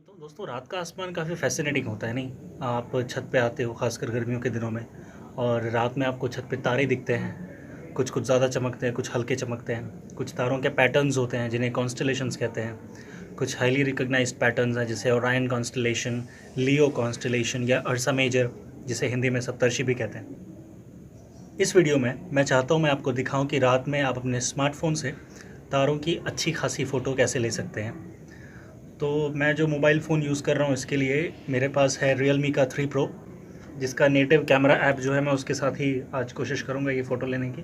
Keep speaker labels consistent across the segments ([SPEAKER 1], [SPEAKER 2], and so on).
[SPEAKER 1] तो दोस्तों रात का आसमान काफ़ी फैसिनेटिंग होता है नहीं। आप छत पे आते हो खासकर गर्मियों के दिनों में, और रात में आपको छत पे तारे दिखते हैं। कुछ कुछ ज़्यादा चमकते हैं, कुछ हल्के चमकते हैं। कुछ तारों के पैटर्न्स होते हैं जिन्हें कॉन्स्टलेशंस कहते हैं। कुछ हाईली रिकॉग्नाइज्ड पैटर्न्स हैं जैसे ओरायन कॉन्स्टलेशन, लियो कॉन्स्टलेशन या अर्सा मेजर, जिसे हिंदी में सप्तर्षि भी कहते हैं। इस वीडियो में मैं चाहता हूँ मैं आपको दिखाऊं कि रात में आप अपने स्मार्टफोन से तारों की अच्छी खासी फ़ोटो कैसे ले सकते हैं। तो मैं जो मोबाइल फ़ोन यूज़ कर रहा हूँ इसके लिए मेरे पास है Realme का 3 Pro, जिसका नेटिव कैमरा ऐप जो है मैं उसके साथ ही आज कोशिश करूँगा ये फ़ोटो लेने की।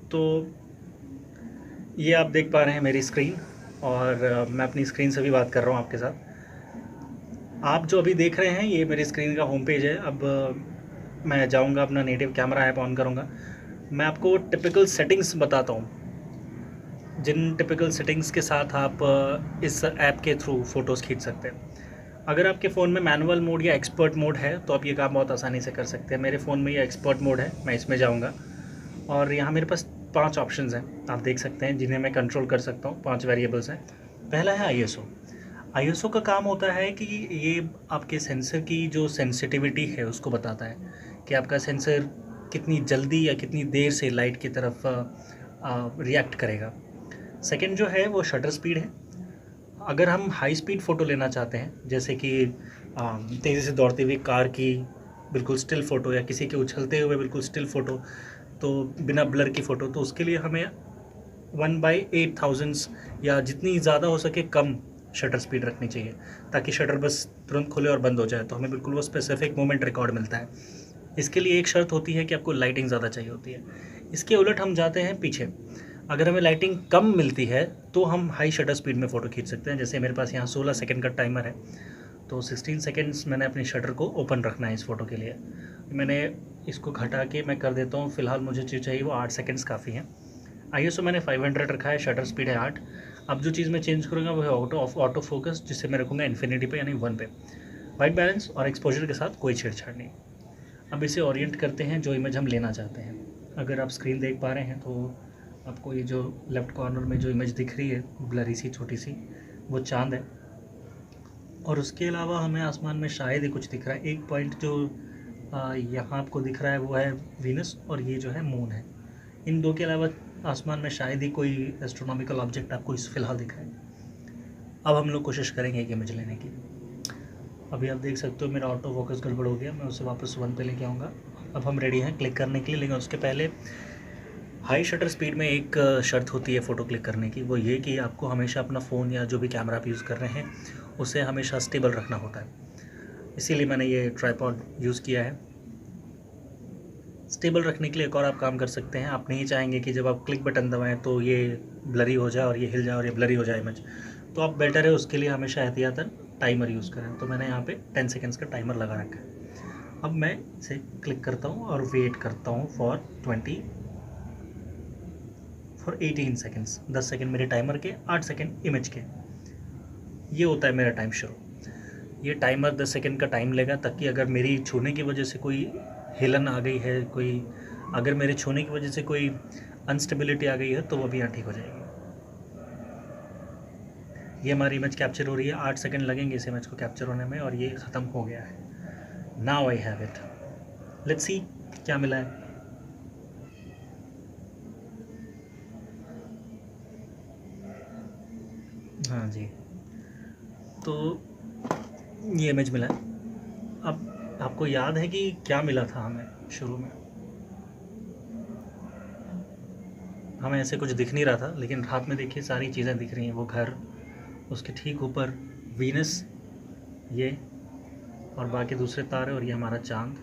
[SPEAKER 1] तो ये आप देख पा रहे हैं मेरी स्क्रीन, और मैं अपनी स्क्रीन से भी बात कर रहा हूँ आपके साथ। आप जो अभी देख रहे हैं ये मेरी स्क्रीन का होम पेज है। अब मैं जाऊँगा अपना नेटिव कैमरा ऐप ऑन करूँगा। मैं आपको टिपिकल सेटिंग्स बताता हूँ, जिन टिपिकल सेटिंग्स के साथ आप इस ऐप के थ्रू फ़ोटोज़ खींच सकते हैं। अगर आपके फ़ोन में मैनुअल मोड या एक्सपर्ट मोड है तो आप ये काम बहुत आसानी से कर सकते हैं। मेरे फ़ोन में ये एक्सपर्ट मोड है, मैं इसमें जाऊँगा और यहाँ मेरे पास 5 ऑप्शंस हैं, आप देख सकते हैं, जिन्हें मैं कंट्रोल कर सकता हूँ। 5 वेरिएबल्स हैं। पहला है ISO। ISO का काम होता है कि ये आपके सेंसर की जो सेंसिटिविटी है उसको बताता है कि आपका सेंसर कितनी जल्दी या कितनी देर से लाइट की तरफ रिएक्ट करेगा। सेकंड जो है वो शटर स्पीड है। अगर हम हाई स्पीड फ़ोटो लेना चाहते हैं, जैसे कि तेज़ी से दौड़ती हुई कार की बिल्कुल स्टिल फ़ोटो या किसी के उछलते हुए बिल्कुल स्टिल फ़ोटो, तो बिना ब्लर की फ़ोटो, तो उसके लिए हमें 1/8000 या जितनी ज़्यादा हो सके कम शटर स्पीड रखनी चाहिए, ताकि शटर बस तुरंत खुले और बंद हो जाए तो हमें बिल्कुल वो स्पेसिफिक मोमेंट रिकॉर्ड मिलता है। इसके लिए एक शर्त होती है कि आपको लाइटिंग ज़्यादा चाहिए होती है। इसके उलट हम जाते हैं पीछे। अगर हमें लाइटिंग कम मिलती है तो हम हाई शटर स्पीड में फ़ोटो खींच सकते हैं। जैसे मेरे पास यहाँ 16 सेकंड का टाइमर है, तो 16 सेकंड्स मैंने अपनी शटर को ओपन रखना है इस फ़ोटो के लिए। मैंने इसको घटा के मैं कर देता हूँ, फ़िलहाल मुझे जो चाहिए वो 8 सेकंड्स काफ़ी हैं। ISO मैंने 500 रखा है, शटर स्पीड है 8। अब जो चीज़ मैं चेंज करूँगा वो है ऑटो फोकस, जिसे मैं रखूँगा इन्फिनिटी पे यानी 1 पे। वाइट बैलेंस और एक्सपोजर के साथ कोई छेड़छाड़ नहीं। अब इसे ओरिएंट करते हैं जो इमेज हम लेना चाहते हैं। अगर आप स्क्रीन देख पा रहे हैं तो आपको ये जो लेफ़्ट कॉर्नर में जो इमेज दिख रही है ब्लरी सी छोटी सी, वो चाँद है। और उसके अलावा हमें आसमान में शायद ही कुछ दिख रहा है। एक पॉइंट जो यहाँ आपको दिख रहा है वो है वीनस, और ये जो है मून है। इन दो के अलावा आसमान में शायद ही कोई एस्ट्रोनॉमिकल ऑब्जेक्ट आपको इस फ़िलहाल दिख रहा है। अब हम लोग कोशिश करेंगे एक इमेज लेने की। अभी आप देख सकते हो मेरा ऑटो फोकस गड़बड़ हो गया, मैं उसे वापस 1 पे लेके आऊँगा। अब हम रेडी हैं क्लिक करने के लिए, लेकिन उसके पहले हाई शटर स्पीड में एक शर्त होती है फ़ोटो क्लिक करने की, वो ये कि आपको हमेशा अपना फ़ोन या जो भी कैमरा आप यूज़ कर रहे हैं उसे हमेशा स्टेबल रखना होता है। इसीलिए मैंने ये ट्राइपॉड यूज़ किया है। स्टेबल रखने के लिए एक और आप काम कर सकते हैं। आप नहीं चाहेंगे कि जब आप क्लिक बटन दबाएं तो ये ब्लरी हो जाए और ये हिल जाए और ये ब्लरी हो जाए इमेज, तो आप बेटर है उसके लिए हमेशा एहतियातन टाइमर यूज़ करें। तो मैंने यहाँ पे 10 सेकेंड्स का टाइमर लगा रखा है। अब मैं इसे क्लिक करता हूँ और वेट करता हूँ फॉर 18 सेकेंड्स। 10 सेकेंड मेरे टाइमर के, 8 सेकेंड इमेज के। ये होता है मेरा टाइम शुरू। ये टाइमर 10 सेकेंड का टाइम लेगा, ताकि अगर मेरी छूने की वजह से कोई हिलन आ गई है, अगर मेरे छूने की वजह से कोई अनस्टेबिलिटी आ गई है तो वो भी यहाँ ठीक हो जाएगी। ये हमारी इमेज कैप्चर हो रही है। 8 सेकेंड लगेंगे इस इमेज को कैप्चर होने में, और ये ख़त्म हो गया है। Now I have it. Let's see क्या मिला है। हाँ जी, तो ये इमेज मिला है। अब आपको याद है कि क्या मिला था हमें शुरू में? हमें ऐसे कुछ दिख नहीं रहा था, लेकिन रात में देखिए सारी चीज़ें दिख रही हैं। वो घर, उसके ठीक ऊपर वीनस, ये और बाकी दूसरे तारे, और ये हमारा चाँद।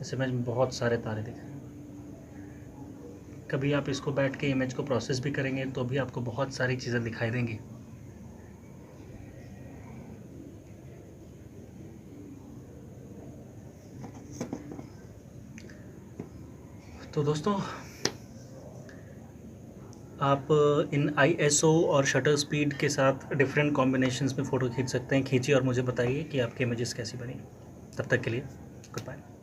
[SPEAKER 1] इस इमेज में बहुत सारे तारे दिख रहे हैं। कभी आप इसको बैठ के इमेज को प्रोसेस भी करेंगे तो भी आपको बहुत सारी चीज़ें दिखाई देंगी। तो दोस्तों, आप इन ISO और शटर स्पीड के साथ डिफरेंट कॉम्बिनेशंस में फ़ोटो खींच सकते हैं। खींचिए और मुझे बताइए कि आपकी इमेजेस कैसी बनी। तब तक के लिए गुड बाय।